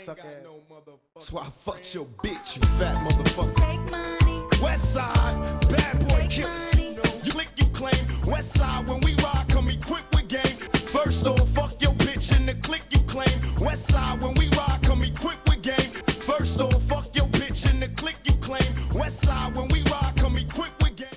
Suck ass. That's why I fucked your bitch, you fat motherfucker. Take money. West side, bad boy Take killers. money. You click, you claim. West side, when we ride, come equipped with game. First off, fuck your bitch in the click you claim. West side, when we ride, come equipped with game. First off, fuck your bitch in the click you claim. West side, when we ride, come equipped with game.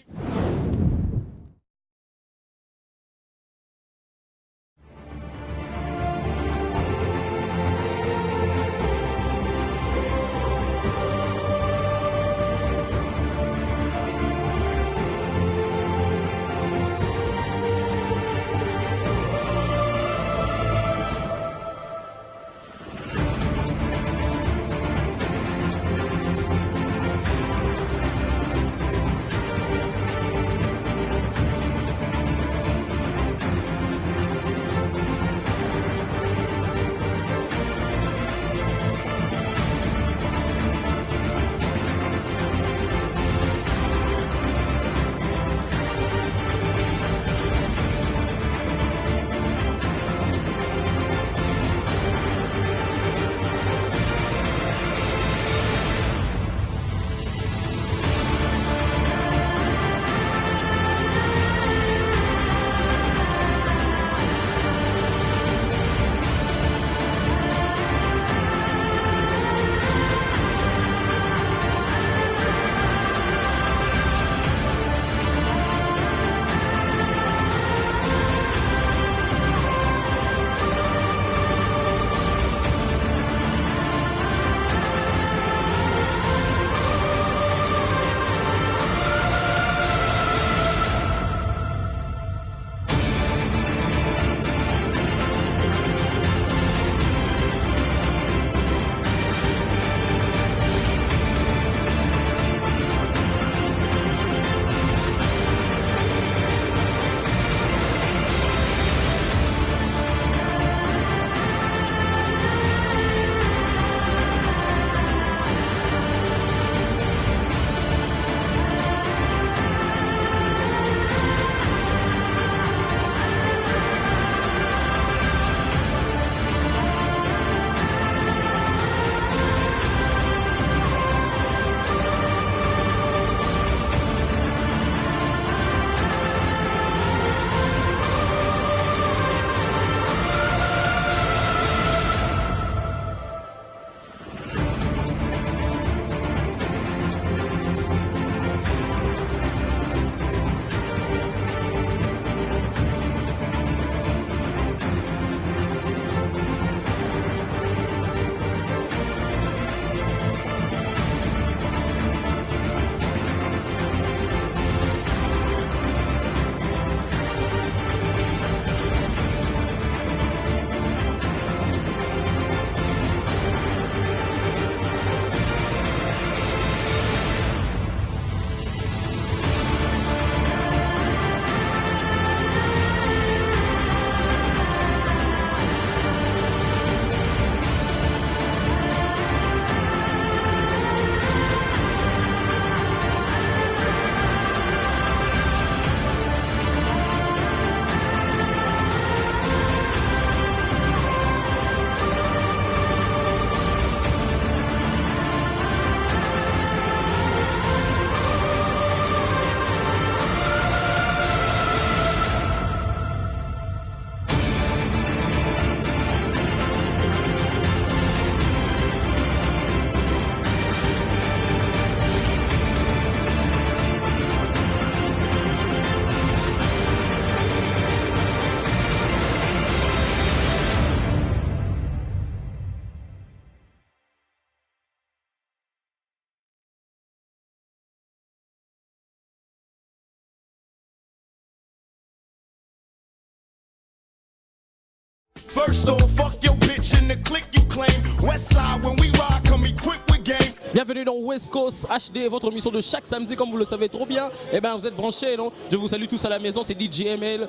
First off, fuck your bitch in the click you claim. West side, when we ride, come equipped with game. Bienvenue dans West Coast HD, votre émission de chaque samedi, comme vous le savez trop bien. Eh bien, vous êtes branchés, non? Je vous salue tous à la maison, c'est DJ ML.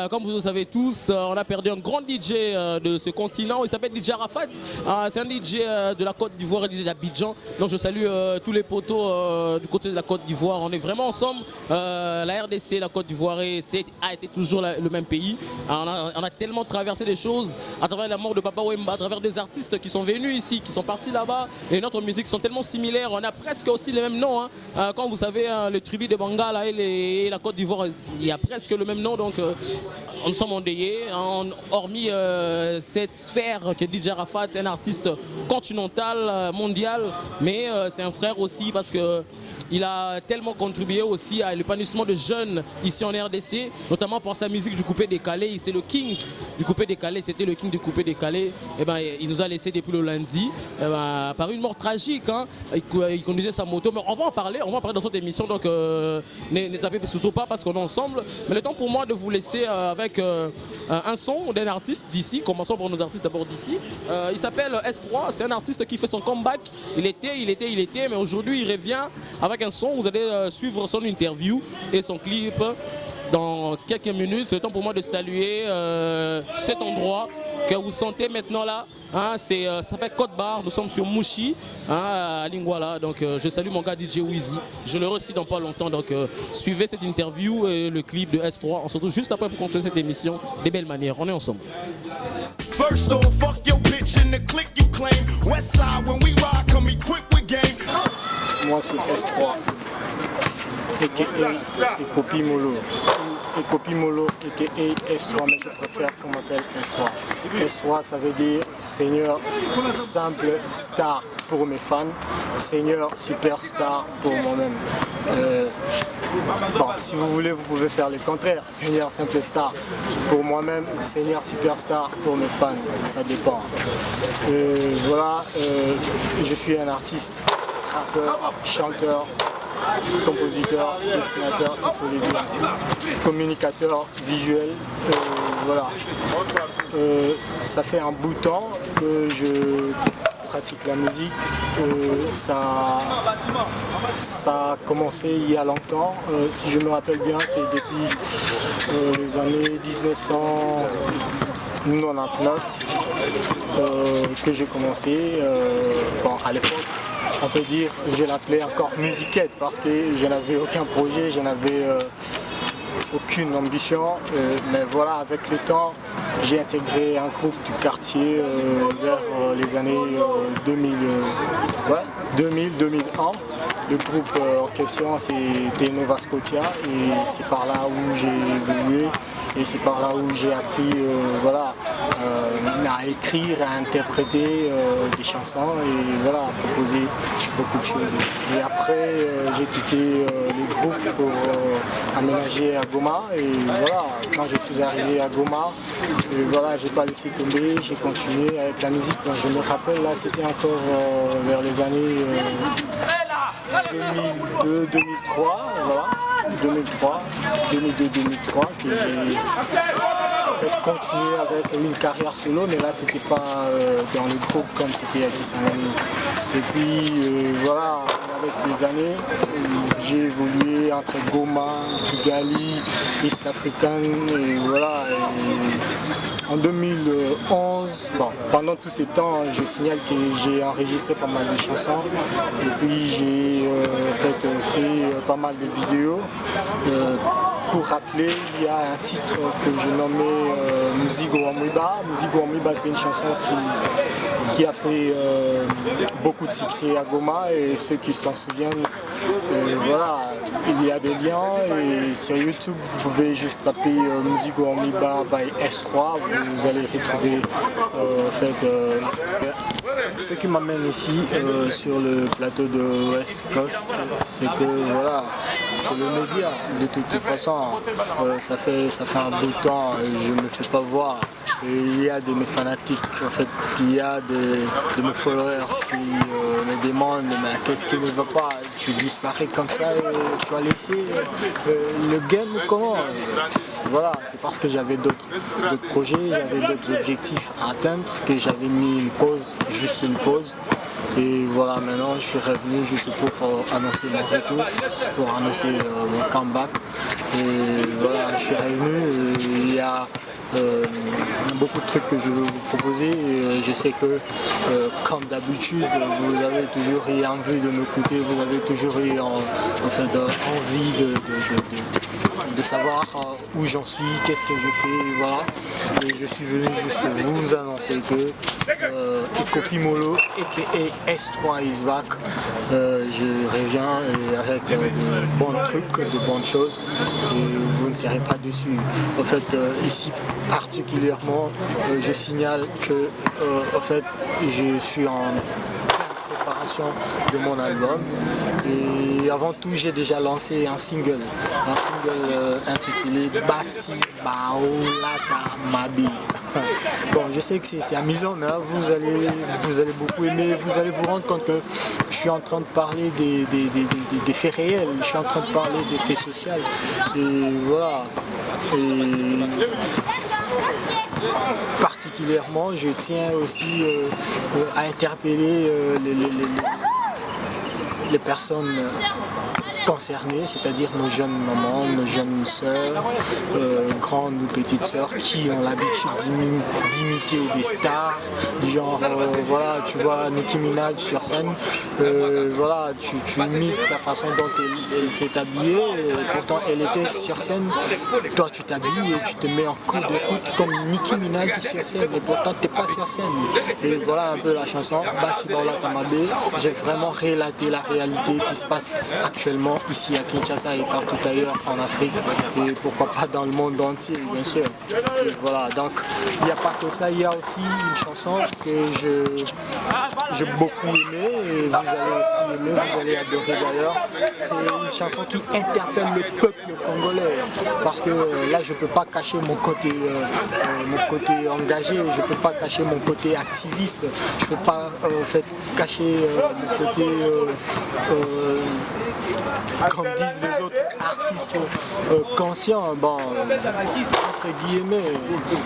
Comme vous le savez tous, on a perdu un grand DJ de ce continent. Il s'appelle DJ Arafat. C'est un DJ de la Côte d'Ivoire et DJ d'Abidjan. Donc, je salue tous les potos du côté de la Côte d'Ivoire. On est vraiment ensemble. La RDC, la Côte d'Ivoire, a été toujours le même pays. On a tellement traversé des choses à travers la mort de Papa Wemba, à travers des artistes qui sont venus ici, qui sont partis là-bas. Et notre musique sont tellement similaires, on a presque aussi les mêmes noms. Quand vous savez, le tribu de Bangala et la Côte d'Ivoire, il y a presque le même nom. Donc, nous sommes endeuillés. Hormis cette sphère que DJ Arafat, un artiste continental, mondial, mais c'est un frère aussi parce que il a tellement contribué aussi à l'épanouissement de jeunes ici en RDC, notamment pour sa musique du coupé décalé. C'est le king du coupé décalé, c'était le king du coupé décalé. Et ben, il nous a laissé depuis le lundi par une mort tragique. Hein. Il conduisait sa moto, mais on va en parler dans cette émission. Donc ne zappez surtout pas parce qu'on est ensemble. Mais le temps pour moi de vous laisser avec un son d'un artiste d'ici. Commençons par nos artistes d'abord d'ici. Il s'appelle S3, c'est un artiste qui fait son comeback. Il était, mais aujourd'hui il revient avec un son. Vous allez suivre son interview et son clip dans quelques minutes. C'est le temps pour moi de saluer cet endroit que vous sentez maintenant là. Hein, ça s'appelle Côte Bar, nous sommes sur Mouchi, hein, à Lingwala. Donc je salue mon gars DJ Wheezy. Je le reçois dans pas longtemps. Donc suivez cette interview et le clip de S3. On se retrouve juste après pour continuer cette émission des belles manières. On est ensemble. First off, fuck your bitch in the click you claim. West side when we ride, come equipped with game. Moi c'est S3, a.k.a. Epopi Molo. Epopi Molo, a.k.a. S3, mais je préfère qu'on m'appelle S3. S3, ça veut dire Seigneur simple star pour mes fans, Seigneur superstar pour moi-même. Bon, si vous voulez, vous pouvez faire le contraire. Seigneur simple star pour moi-même, Seigneur superstar pour mes fans. Ça dépend. Voilà, je suis un artiste, rappeur, chanteur, compositeur, dessinateur, s'il faut le dire ainsi, communicateur visuel, voilà. Ça fait un bout de temps que je pratique la musique. Ça a commencé il y a longtemps. Si je me rappelle bien, c'est depuis les années 1999 que j'ai commencé. Bon, à l'époque, on peut dire que je l'appelais encore musiquette parce que je n'avais aucun projet, je n'avais aucune ambition. Mais voilà, avec le temps, j'ai intégré un groupe du quartier vers les années 2000-2001. Le groupe en question, c'était Nova Scotia et c'est par là où j'ai évolué. Et c'est par là où j'ai appris à écrire, à interpréter des chansons et voilà, à proposer beaucoup de choses. Et après, j'ai quitté le groupe pour aménager à Goma. Et voilà, quand je suis arrivé à Goma, voilà, j'ai pas laissé tomber, j'ai continué avec la musique. Donc, je me rappelle, là, c'était encore vers les années 2002-2003, voilà. 2002-2003 que j'ai continué avec une carrière solo, mais là c'était pas dans le groupe comme c'était il y a 10 années. Et puis voilà, avec les années, j'ai évolué entre Goma, Kigali, East African et voilà. Et en 2011, bon, pendant tous ces temps, je signale que j'ai enregistré pas mal de chansons et puis j'ai fait pas mal de vidéos. Pour rappeler, il y a un titre que je nommais Muzigo Amwiba. Muzigo Amwiba, c'est une chanson qui a fait beaucoup de succès à Goma et ceux qui s'en souviennent, voilà, il y a des liens et sur YouTube vous pouvez juste taper Muzigo Amwiba by S3, vous allez retrouver ce qui m'amène ici sur le plateau de West Coast, c'est que voilà, c'est le média. De toute façon, ça fait un bout de temps, je ne me fais pas voir. Et il y a de mes fanatiques, en fait, il y a de mes followers qui me demandent mais qu'est-ce qui ne va pas, tu disparais comme ça, tu as laissé le game ou comment? Voilà, c'est parce que j'avais d'autres projets, j'avais d'autres objectifs à atteindre que j'avais mis une pause juste juste une pause. Et voilà, maintenant je suis revenu juste pour annoncer mon retour, pour annoncer mon comeback. Et voilà, je suis revenu, il y a beaucoup de trucs que je veux vous proposer. Et je sais que, comme d'habitude, vous avez toujours eu envie de m'écouter, vous avez toujours eu envie de savoir où j'en suis, qu'est-ce que je fais, voilà. Et je suis venu juste vous annoncer que Ekopi Molo, aka S3 is back. Je reviens avec de bons trucs, de bonnes choses, et vous ne serez pas déçus. En fait, ici particulièrement, je signale que je suis en préparation de mon album, et avant tout j'ai déjà lancé un single intitulé Bassi Baolata Mabi. Bon, je sais que c'est amusant, mais là, vous allez beaucoup aimer, vous allez vous rendre compte que je suis en train de parler des faits réels, je suis en train de parler des faits sociaux, et voilà. Et particulièrement, je tiens aussi à interpeller les personnes concernées, c'est-à-dire nos jeunes mamans, nos jeunes sœurs, grandes ou petites sœurs, qui ont l'habitude d'imiter des stars, du genre, voilà, tu vois Nicki Minaj sur scène, voilà, tu imites la façon dont elle s'est habillée, pourtant elle était sur scène, toi tu t'habilles et tu te mets en cours de route comme Nicki Minaj sur scène, et pourtant tu n'es pas sur scène. Et voilà un peu la chanson, Bassi Baolata Mabi. J'ai vraiment relaté la réalité qui se passe actuellement ici à Kinshasa et partout ailleurs en Afrique, et pourquoi pas dans le monde entier, bien sûr. Et voilà, donc il n'y a pas que ça, il y a aussi une chanson que j'ai beaucoup aimé, et vous allez aussi aimer, vous allez adorer d'ailleurs. C'est une chanson qui interpelle le peuple congolais, parce que là je ne peux pas cacher mon côté engagé, je ne peux pas cacher mon côté activiste, je ne peux pas cacher mon côté comme disent les autres artistes conscients, bon, entre guillemets,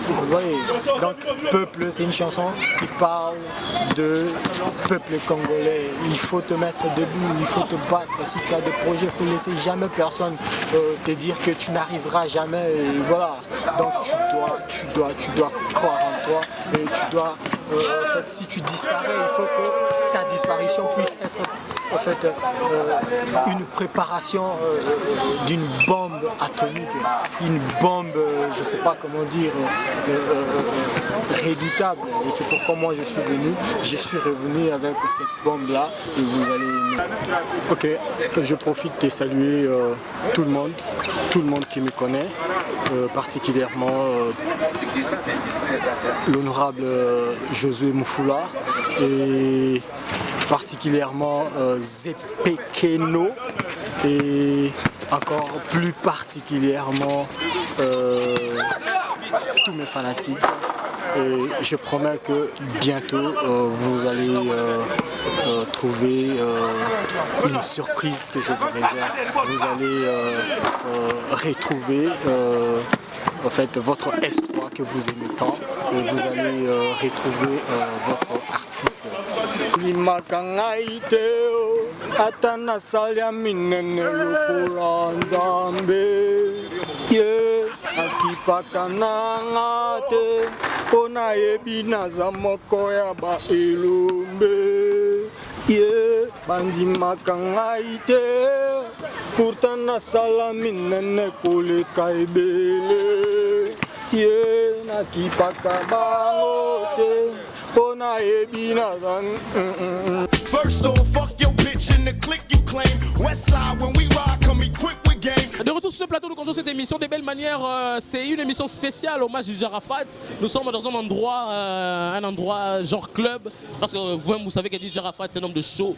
vous voyez. Donc, Peuple, c'est une chanson qui parle de peuple congolais. Il faut te mettre debout, il faut te battre. Si tu as des projets, il faut laisser jamais personne te dire que tu n'arriveras jamais. Et voilà. Donc, tu dois croire en toi, et tu dois, si tu disparais, il faut que ta disparition puisse être une préparation d'une bombe atomique, une bombe, je ne sais pas comment dire, redoutable. Et c'est pourquoi moi je suis revenu avec cette bombe-là, et vous allez aimer. Ok, je profite de saluer tout le monde qui me connaît, particulièrement l'honorable Josué Moufoula, et particulièrement Zepekeno, et encore plus particulièrement tous mes fanatiques. Et je promets que bientôt vous allez trouver une surprise que je vous réserve. Vous allez retrouver votre S3 que vous aimez tant, et vous allez retrouver votre artiste. Atana salia minene lokola nzambe ye akipaka nangate ona yebi naza moko ya ba elombe ye bandimaka ngai te pourtant nasala minene koleka ebele ye nakipaka bango te. First off, fuck your bitch in the click you claim. Westside when we ride, come equipped with game. De retour sur ce plateau, nous continuons cette émission des belles manières. C'est une émission spéciale, hommage à DJ Arafat. Nous sommes dans un endroit genre club, parce que vous savez que DJ Arafat c'est un homme de show.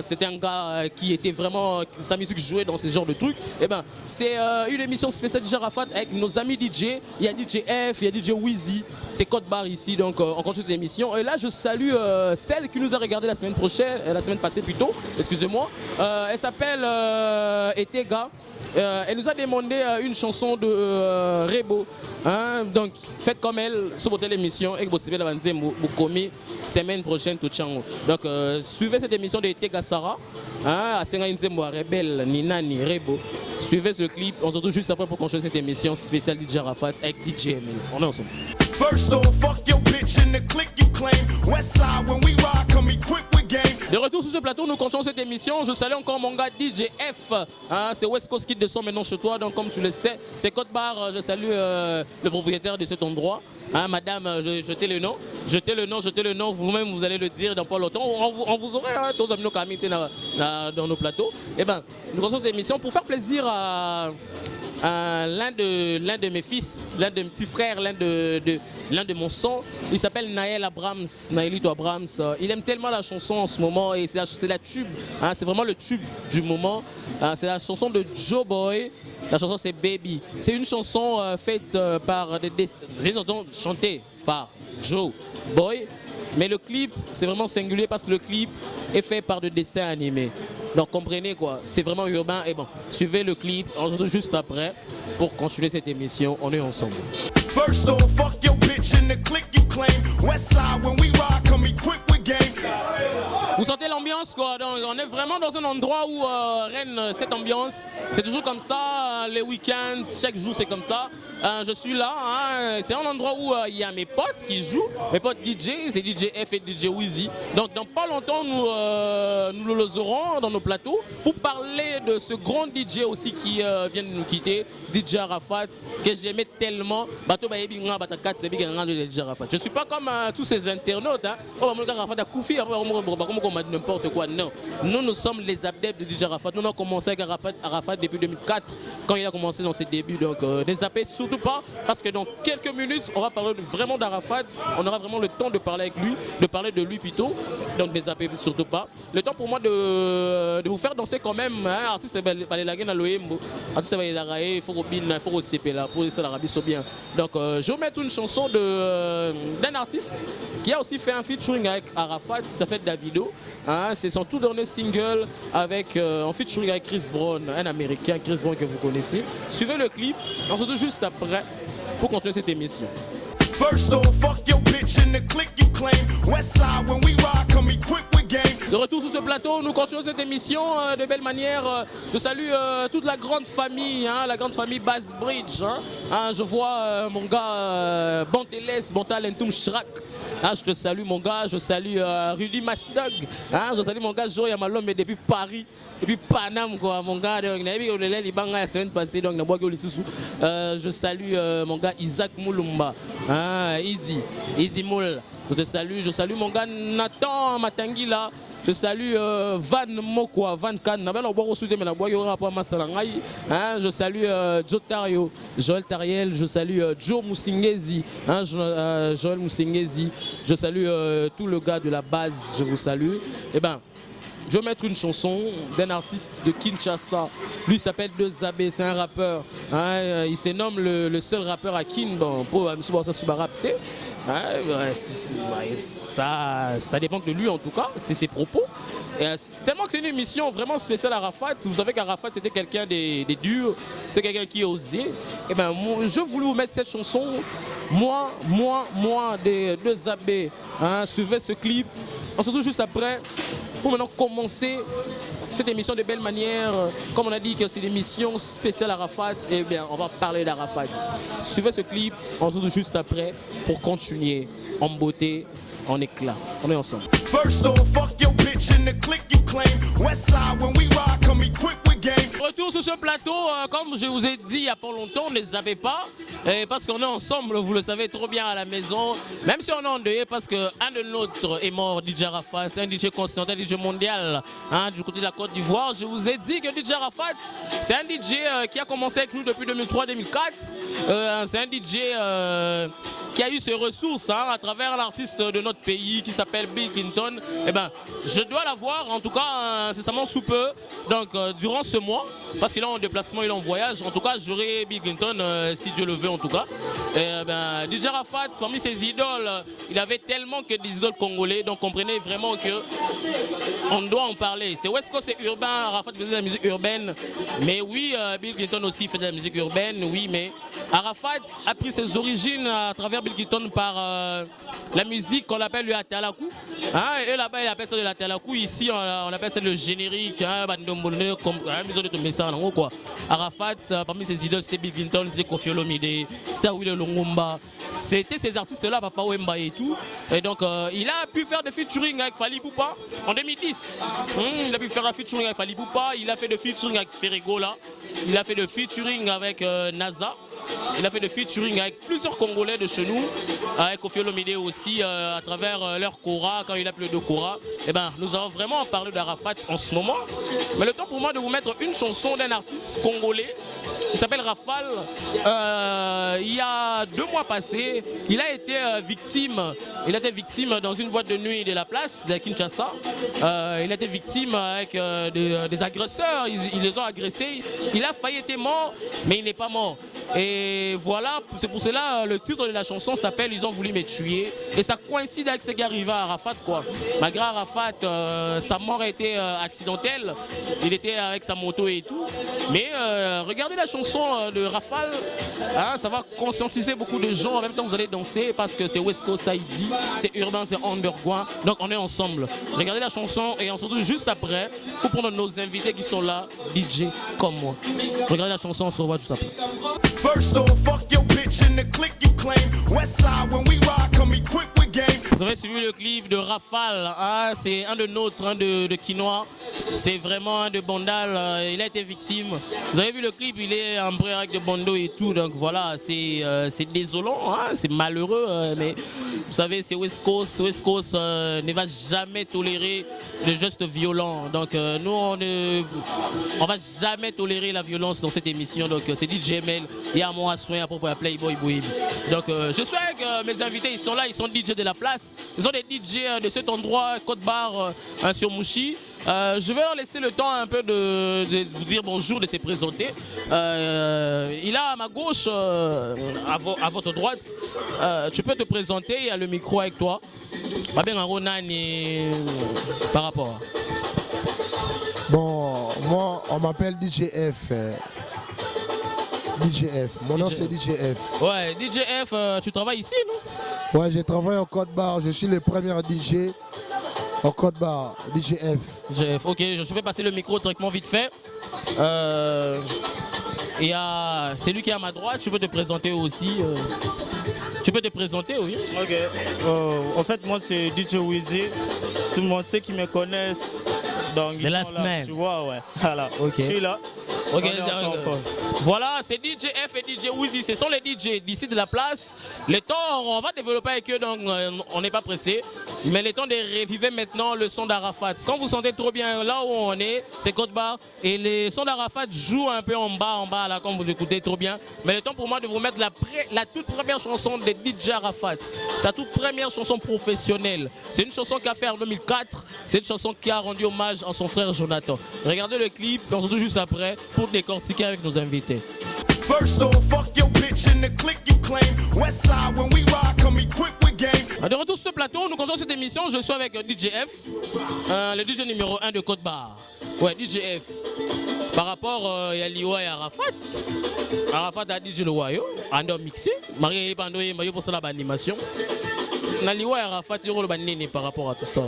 C'était un gars qui était vraiment, sa musique jouait dans ce genre de trucs. Et ben c'est une émission spéciale DJ Arafat avec nos amis DJ. Il y a DJ F, il y a DJ Wheezy. C'est Code Bar ici, donc on continue cette émission. Et là je salue celle qui nous a regardé la semaine passée plutôt. Excusez-moi. Elle s'appelle Etega. Elle nous a demandé une chanson de Rebo. Hein, donc, faites comme elle, sur votre émission, et que vous suivez la commis semaine prochaine, tout chango. Donc, suivez cette émission de Tegasara, hein, à Senga Nzembo, Rebelle, Ninani, Rebo. Suivez ce clip, on se retrouve juste après pour continuer cette émission spéciale DJ Arafat avec DJ ML. On est ensemble. First off, fuck your bitch in the click you claim. Westside, when we ride, come equipped with game. De retour sur ce plateau, nous continuons cette émission. Je salue encore mon gars DJ F. Hein, c'est West Coast Kid de son maintenant chez toi. Donc, comme tu le sais, c'est Côte Barre. Je salue le propriétaire de cet endroit. Hein, madame, jetez le nom. Jetez le nom. Vous-même, vous allez le dire dans pas longtemps. On vous aurait, hein, tous amis dans nos plateaux. Et ben, nous continuons cette émission pour faire plaisir à l'un de mes fils, l'un de mes petits frères, l'un de mon sang. Il s'appelle Naël Abrams, Naëlito Abrams. Il aime tellement la chanson en ce moment et c'est la tube, hein, c'est vraiment le tube du moment. C'est la chanson de Joe Boy. La chanson c'est Baby. C'est une chanson faite par chantée par Joe Boy. Mais le clip, c'est vraiment singulier parce que le clip est fait par des dessins animés. Donc comprenez quoi, c'est vraiment urbain. Et bon, suivez le clip, on se retrouve juste après pour continuer cette émission. On est ensemble. First off, fuck your bitch in the click you claim. Westside, when we ride, come equipped with game. Vous sentez l'ambiance quoi, donc on est vraiment dans un endroit où règne cette ambiance. C'est toujours comme ça, les week-ends, chaque jour c'est comme ça. Je suis là, hein, c'est un endroit où il y a mes potes qui jouent, mes potes DJ, c'est DJ F et DJ Wheezy. Donc dans pas longtemps nous les aurons dans nos plateaux pour parler de ce grand DJ aussi qui vient de nous quitter, DJ Arafat, que j'aimais tellement. Je ne suis pas comme tous ces internautes, hein. N'importe quoi, non. Nous sommes les adeptes de DJ Arafat. Nous avons commencé avec Arafat depuis 2004 quand il a commencé dans ses débuts. Donc ne zappez surtout pas parce que dans quelques minutes on va parler vraiment d'Arafat. On aura vraiment le temps de parler avec lui, de parler de lui plutôt. Donc ne zappez surtout pas. Le temps pour moi de vous faire danser quand même. Hein, artiste Balelagen à l'OM, artiste Balelagen, il faut Robin, il faut CP là pour ça l'Arabie Saoudite. Donc je vais mettre une chanson d'un artiste qui a aussi fait un featuring avec Arafat. Ça fait Davido. Hein, c'est son tout dernier single avec en featuring avec Chris Brown, un américain, Chris Brown que vous connaissez. Suivez le clip, on se retrouve juste après pour continuer cette émission. First off, fuck your bitch in the click you claim. Westside, when we ride, come equipped with game. De retour sur ce plateau, nous continuons cette émission de belle manière. Je salue toute la grande famille, hein, la grande famille Bass Bridge. Hein. Je vois mon gars Banteles, Bantalentum Shrak. Hein, je te salue mon gars, je salue Rudy Mastag. Hein, je salue mon gars Joe Yamalom, mais depuis Paris, depuis Paname quoi, mon gars. La semaine passée, donc je salue mon gars Isaac Moulumba. Hein, Easy Moul. Je salue mon gars Nathan Matangila. Je salue Van Mokwa, Van Kan. Je salue Joel Tariel. Je salue Joe Moussingezi. Hein, Joel Moussingezi. Je salue tout le gars de la base. Je vous salue. Eh ben, je vais mettre une chanson d'un artiste de Kinshasa. Lui s'appelle Dezabé, c'est un rappeur. Hein, il se nomme le seul rappeur à Kin. Bon, pour Subarapté. Ça dépend de lui en tout cas, c'est ses propos. C'est tellement que c'est une émission vraiment spéciale à Arafat. Vous savez qu'Arafat c'était quelqu'un des durs, c'est quelqu'un qui osait. Et ben je voulais vous mettre cette chanson. Moi des Dezabé. Hein, suivez ce clip. On se retrouve juste après pour maintenant commencer cette émission de belle manière. Comme on a dit que c'est une émission spéciale Arafat, et bien on va parler d'Arafat. Suivez ce clip, on se retrouve juste après pour continuer en beauté, en éclat. On est ensemble. First off, fuck your bitch in the click you claim. Westside, when we ride, come equipped with game. Retour sur ce plateau, comme je vous ai dit il n'y a pas longtemps, ne les zappez pas, parce qu'on est ensemble, vous le savez trop bien à la maison, même si on est endeuillé parce qu'un de nôtres est mort, DJ Arafat, un DJ continental, un DJ mondial, hein, du côté de la Côte d'Ivoire. Je vous ai dit que DJ Arafat, c'est un DJ qui a commencé avec nous depuis 2003-2004, c'est un DJ qui a eu ses ressources hein, à travers l'artiste de notre pays qui s'appelle Bill Clinton. Eh ben, je dois l'avoir, en tout cas incessamment sous peu, donc durant ce mois, parce qu'il est en déplacement, il est en voyage. En tout cas, j'aurai Bill Clinton si Dieu le veut en tout cas. DJ Arafat, parmi ses idoles, il avait tellement que des idoles congolais, donc comprenez vraiment que on doit en parler. C'est West Coast, c'est urbain, Arafat faisait de la musique urbaine, mais oui, Bill Clinton aussi fait de la musique urbaine, oui, mais Arafat a pris ses origines à travers Bill Clinton par la musique qu'on appelle le Atalakou. Hein, et là-bas, il appelle ça de l'Atalakou, ici on appelle ça le générique, hein, comme maison de tomber ça, en quoi. Arafat, parmi ses idoles, c'était Bill Clinton, c'était Koffi Olomide, c'était Willy Longomba, c'était ces artistes-là, Papa Wemba et tout. Et donc, il a pu faire des featuring avec Fally Ipupa en 2010. Il a pu faire un featuring avec Fally Ipupa, il a fait de featuring avec Ferrego là, il a fait de featuring avec NASA. Il a fait de featuring avec plusieurs Congolais de chez nous, avec Koffi Olomide aussi, à travers leur Kora, quand il a plus de Kora. Et ben, nous allons vraiment parler d'Arafat en ce moment. Mais le temps pour moi de vous mettre une chanson d'un artiste congolais, il s'appelle Rafal. Il y a 2 mois passés, il a été victime dans une boîte de nuit de la place de Kinshasa. Il a été victime avec des agresseurs, ils les ont agressés. Il a failli être mort, mais il n'est pas mort. Et voilà, c'est pour cela le titre de la chanson s'appelle Ils ont voulu me tuer. Et ça coïncide avec ce qui arriva à Arafat, quoi. Malgré Arafat, sa mort a été accidentelle. Il était avec sa moto et tout. Mais regardez la chanson de Rafal, hein, ça va conscientiser beaucoup de gens. En même temps, vous allez danser parce que c'est West Coast, ça dit, c'est urbain, c'est underground. Donc on est ensemble. Regardez la chanson et on se retrouve juste après pour prendre nos invités qui sont là, DJ comme moi. Regardez la chanson, on se revoit juste après. First off, fuck your bitch in the click you claim. West side when we ride, come equipped with game. Vous avez suivi le clip de Rafal, hein, c'est un de nôtres, hein, de Quinois. C'est vraiment un de Bandal, il a été victime. Vous avez vu le clip, il est en vrai avec de Bondo et tout, donc voilà, c'est désolant, hein, c'est malheureux, mais vous savez, c'est West Coast ne va jamais tolérer les gestes violents. Donc nous, on va jamais tolérer la violence dans cette émission. Donc c'est DJ ML, il y a moi à soin à propos à Playboy Boy. Donc je suis avec mes invités, ils sont là, ils sont DJ de la place. Ils sont des DJ de cet endroit, Côte-Barre, sur Mouchi. Je vais leur laisser le temps un peu de vous dire bonjour, de se présenter. Il a à ma gauche, à votre droite, tu peux te présenter, il y a le micro avec toi. Bien par rapport. Bon, moi on m'appelle DJF. DJF, mon nom c'est DJF. Ouais, DJF, tu travailles ici, non? Ouais, je travaille au Côte-Barre, je suis le premier DJ au Côte-Barre, DJF. DJF, ok, je vais passer le micro directement vite fait. Il y a celui qui est à ma droite, tu peux te présenter aussi. Tu peux te présenter, oui. Ok, en fait moi c'est DJ Wheezy, tout le monde sait qui me connaissent. Donc ils sont là, tu vois, ouais. Voilà, okay. Je suis là. Ok, voilà, c'est DJF et DJ Wheezy, ce sont les DJ d'ici de la place. Le temps, on va développer avec eux, donc on n'est pas pressé. Mais le temps de reviver maintenant le son d'Arafat. Quand vous sentez trop bien là où on est, c'est Côte-Barre. Et le son d'Arafat joue un peu en bas, là, quand vous écoutez trop bien. Mais le temps pour moi de vous mettre la toute première chanson de DJ Arafat. Sa toute première chanson professionnelle. C'est une chanson qu'il a fait en 2004. C'est une chanson qui a rendu hommage à son frère Jonathan. Regardez le clip, on se retrouve juste après pour décortiquer avec nos invités. First off, fuck your bitch in the click you claim. West side when we ride, come equipped with game. De retour sur ce plateau, nous continuons cette émission. Je suis avec DJF, le DJ numéro 1 de Côte-Barre. Ouais, DJF. Par rapport, il y a Liwa et Arafat. Arafat a DJ le Wayo, Ando mixé. Marie Pando et Mayo pour ça l'animation. Liwa et Arafat, il y aura le par rapport à tout ça.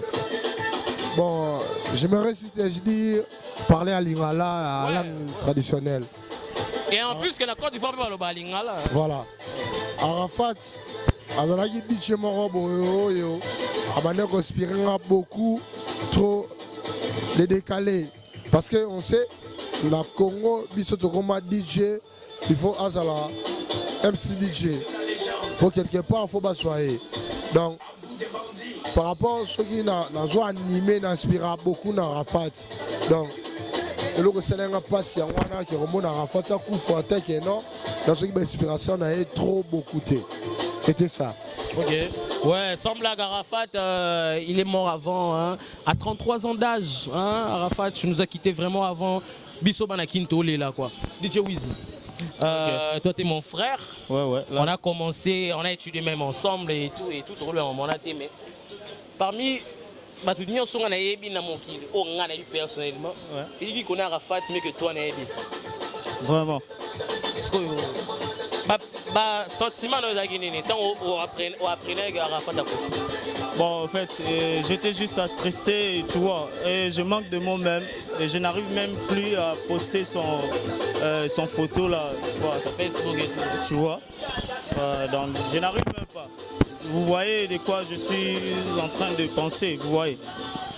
Bon, je me résiste, je dis parler à Lingala, à la langue traditionnelle. Et en plus que la Côte d'Ivoire peut parler à Lingala. Voilà. Arafat, Azalaki dit chez moi, Abane respirer beaucoup, trop de décalé. Parce qu'on sait, dans le Congo, DJ, il faut Azala, MC DJ. Pour quelque part, il faut bassoyer. Donc, par rapport à ceux qui ont animé, n'inspirent beaucoup dans Arafat. Donc, le Sénégal passe, il y a un qui remonte à Arafat, ça couvre un tel que non. Dans ce qui l'inspiration, on a trop beaucoup. C'était ça. Ok. Ouais, sans blague, Arafat, il est mort avant, hein, à 33 ans d'âge. Hein, Arafat, tu nous as quittés vraiment avant Biso Banakinto là quoi. DJ Wheezy. Toi t'es mon frère. Ouais. Là, on a commencé, on a étudié même ensemble et tout on a mais parmi tout le monde on a ébi na mon kid, on a eu personnellement. C'est lui qui connaît Arafat mieux que toi na ébi. Vraiment. Sentiment on apprenait Arafat à côté. Bon, en fait, j'étais juste attristé, tu vois, et je manque de mots même, et je n'arrive même plus à poster son photo là, sur Facebook et tout. Tu vois, donc je n'arrive même pas. Vous voyez de quoi je suis en train de penser, vous voyez.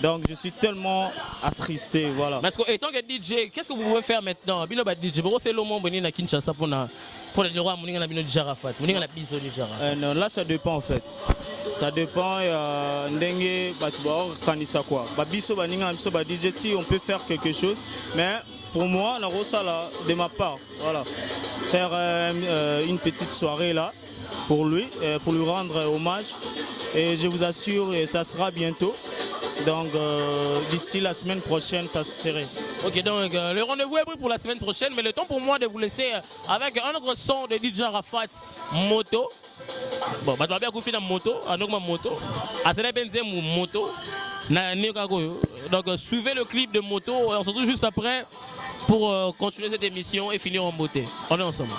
Donc je suis tellement attristé, voilà. Parce que étant que DJ, qu'est-ce que vous pouvez faire maintenant? Bilo ba DJ, c'est le moment venu na Kinshasa pour le droit moninga na bino DJ Arafat, moninga na biso DJ Arafat. Non, là ça dépend en fait. Ça dépend ndenge batubao kanisa quoi. Ba biso baninga biso ba DJ si on peut faire quelque chose, mais pour moi la rosa là de ma part, voilà. Faire une petite soirée là pour lui rendre hommage et je vous assure ça sera bientôt. Donc d'ici la semaine prochaine, ça se ferait. Ok, donc le rendez-vous est pris pour la semaine prochaine, mais le temps pour moi de vous laisser avec un autre son de DJ Arafat, Moto. Bon, je vais bien couper dans Moto, avec ma moto. Asele Benzem Moto. Donc suivez le clip de Moto et on se retrouve juste après pour continuer cette émission et finir en beauté. On est ensemble.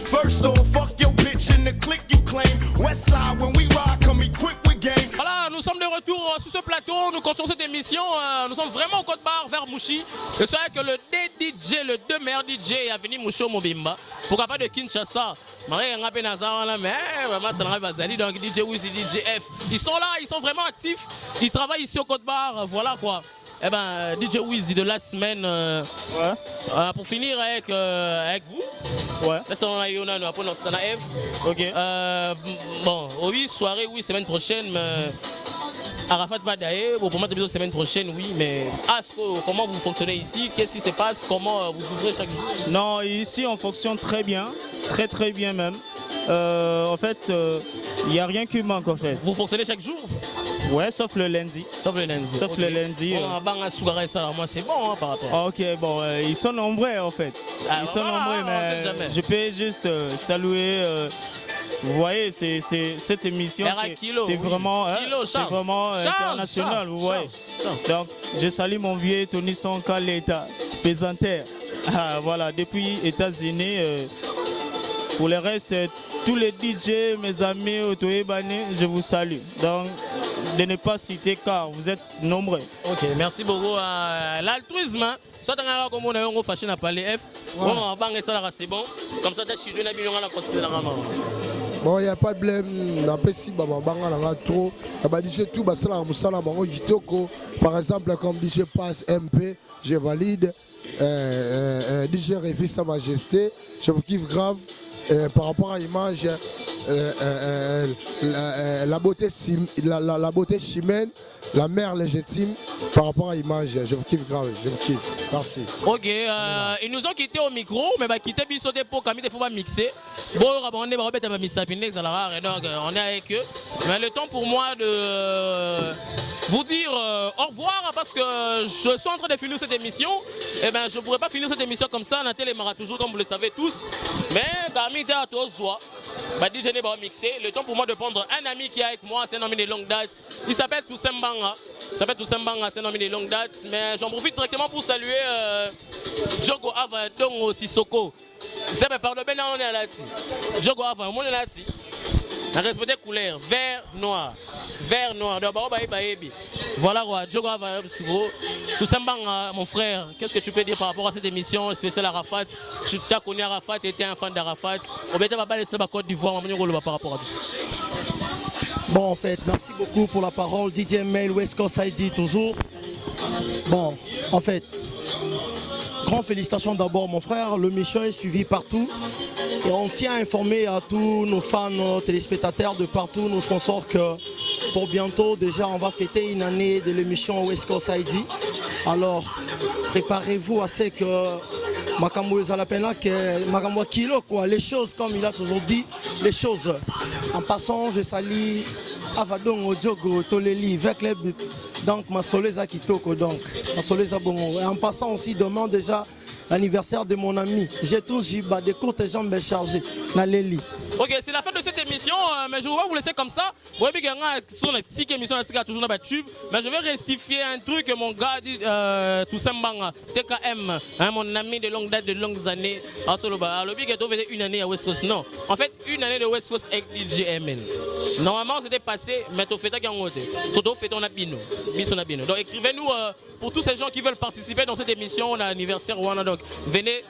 First off, fuck your bitch in the click you claim. West side when we ride, come equipped with game. Voilà, nous sommes de retour sur ce plateau. Nous continuons cette émission. Nous sommes vraiment au Côte-Barre vers Mouchi. Je sais que le DJ, le deux meilleurs DJ a venu Moucho Mobimba. Pourquoi pas de Kinshasa? Mais vraiment, Bazali, donc DJ Wheezy, DJ F. Ils sont là, ils sont vraiment actifs. Ils travaillent ici au Côte-Barre. Voilà quoi. Eh ben, DJ Wheezy de la semaine. Pour finir avec vous. Ouais. Là, on a Yona, nous apprenons ça F. Ok. Bon, oui, soirée, oui, semaine prochaine. Mais Arafat va d'ailleurs. Bon, pour moi, c'est semaine prochaine, oui. Mais comment vous fonctionnez ici? Qu'est-ce qui se passe? Comment vous ouvrez chaque jour? Non, ici, on fonctionne très bien. Très, très bien même. En fait, il n'y a rien qui manque en fait. Vous fonctionnez chaque jour? Ouais, sauf le lundi. Sauf le lundi. Sauf le lundi. Moi, c'est bon hein, par rapport. Ok, bon, ils sont nombreux en fait. Ils sont nombreux, mais je peux juste saluer. Vous voyez, cette émission, c'est vraiment, international, vous voyez. Donc, je salue mon vieux Tony Sonka, l'État, pesanteur. Voilà, depuis États-Unis. Pour le reste, tous les DJ, mes amis, je vous salue. Donc, de ne pas citer car vous êtes nombreux. Ok, merci beaucoup. L'altruisme, ça t'as comme on a un fashion à parler F. C'est bon. Comme ça, tu as bon, il n'y a pas de blême. Trop. DJ tout, par exemple, comme DJ Pass MP, je valide. DJ Révis Sa Majesté, je vous kiffe grave. Par rapport à l'image, la beauté chimène, la mère légitime, par rapport à l'image, je vous kiffe grave, je vous kiffe. Merci. Ok, ils nous ont quitté au micro, mais bah quitter Bisso Dépôt, comme il faut pas mixer. Bon, on est on est avec eux. Mais le temps pour moi de vous dire au revoir parce que je suis en train de finir cette émission. Et ben je pourrais pas finir cette émission comme ça. La télé m'aura toujours, comme vous le savez tous. Mais DJ n'est pas mixé. Le temps pour moi de prendre un ami qui est avec moi, c'est un ami de longue date. Il s'appelle Toussaint Banga. C'est un ami de longue date. Mais j'en profite directement pour saluer Djogo Ava Dongo Sissoko. C'est pardon, ben on est là. Djogo Ava, on est là. On a respecté couleur, vert, noir. Vert, noir. Voilà quoi, Djogo Ava Toussaint Banga, mon frère, qu'est-ce que tu peux dire par rapport à cette émission spéciale Arafat? Tu as connu Arafat, tu étais un fan d'Arafat. On va pas laisser la Côte d'Ivoire, on va par rapport à tout ça. Bon, en fait, merci beaucoup pour la parole. DJ Mail, West Coast ID, toujours. Bon, en fait, grandes félicitations d'abord, mon frère. L'émission est suivie partout. Et on tient à informer à tous nos fans, nos téléspectateurs de partout, nos sponsors, que pour bientôt, déjà, on va fêter une année de l'émission West Coast ID. Alors, préparez-vous à ce que Makambo Zalapena, que Makambo Kilo, quoi, les choses, comme il a toujours dit, les choses. En passant, je salue Avadon, Djogo, Toleli, Donc ma Soleza Kitoko donc. Ma Soleza Bongo. Et en passant aussi demain déjà l'anniversaire de mon ami. J'ai tout Jiba, des courtes jambes chargées. Naleli. Ok, c'est la fin de cette émission, mais je vais vous laisser comme ça. Vous voyez qu'il y a une émission toujours dans le tube, mais je vais rectifier un truc que mon gars dit, Toussaint Mbanga, TKM, hein, mon ami de longue date, de longues années. Le big est faisait une année à West Coast. Non, en fait, une année de West Coast avec DJML. Normalement, c'était passé, mais tu fais ta gang. Surtout, fait ton abino. Donc, écrivez-nous pour tous ces gens qui veulent participer dans cette émission. On a l'anniversaire Rwanda. Donc, venez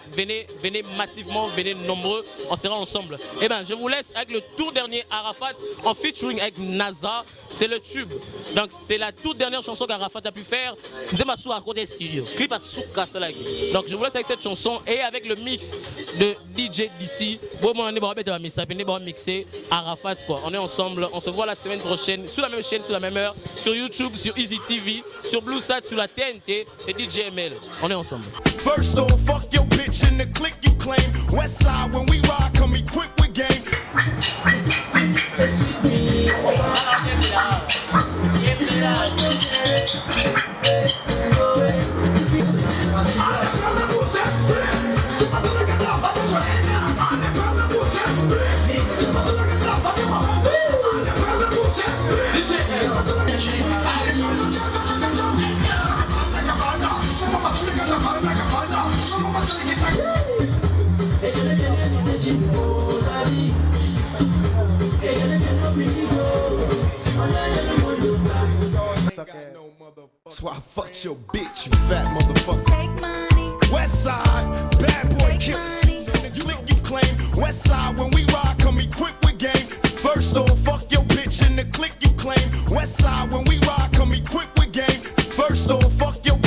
massivement, venez nombreux. On sera ensemble. Et ben, je vous laisse avec le tout dernier Arafat en featuring avec NASA. C'est le tube. Donc, c'est la toute dernière chanson qu'Arafat a pu faire. Donc, je vous laisse avec cette chanson et avec le mix de DJ DC. Arafat, quoi. On est ensemble. On se voit la semaine prochaine sur la même chaîne, sur la même heure, sur YouTube, sur Easy TV, sur BlueSat, sur la TNT. C'est DJML. On est ensemble. First off, fuck your bitch in the click you claim. West side when we ride, come equipped with game. So I fucked your bitch, you fat motherfucker. Take money. West side, bad boy killers. You think you claim West side when we ride, come equipped with game. First off, fuck your bitch in the click you claim. West side when we ride, come equipped with game. First off, fuck your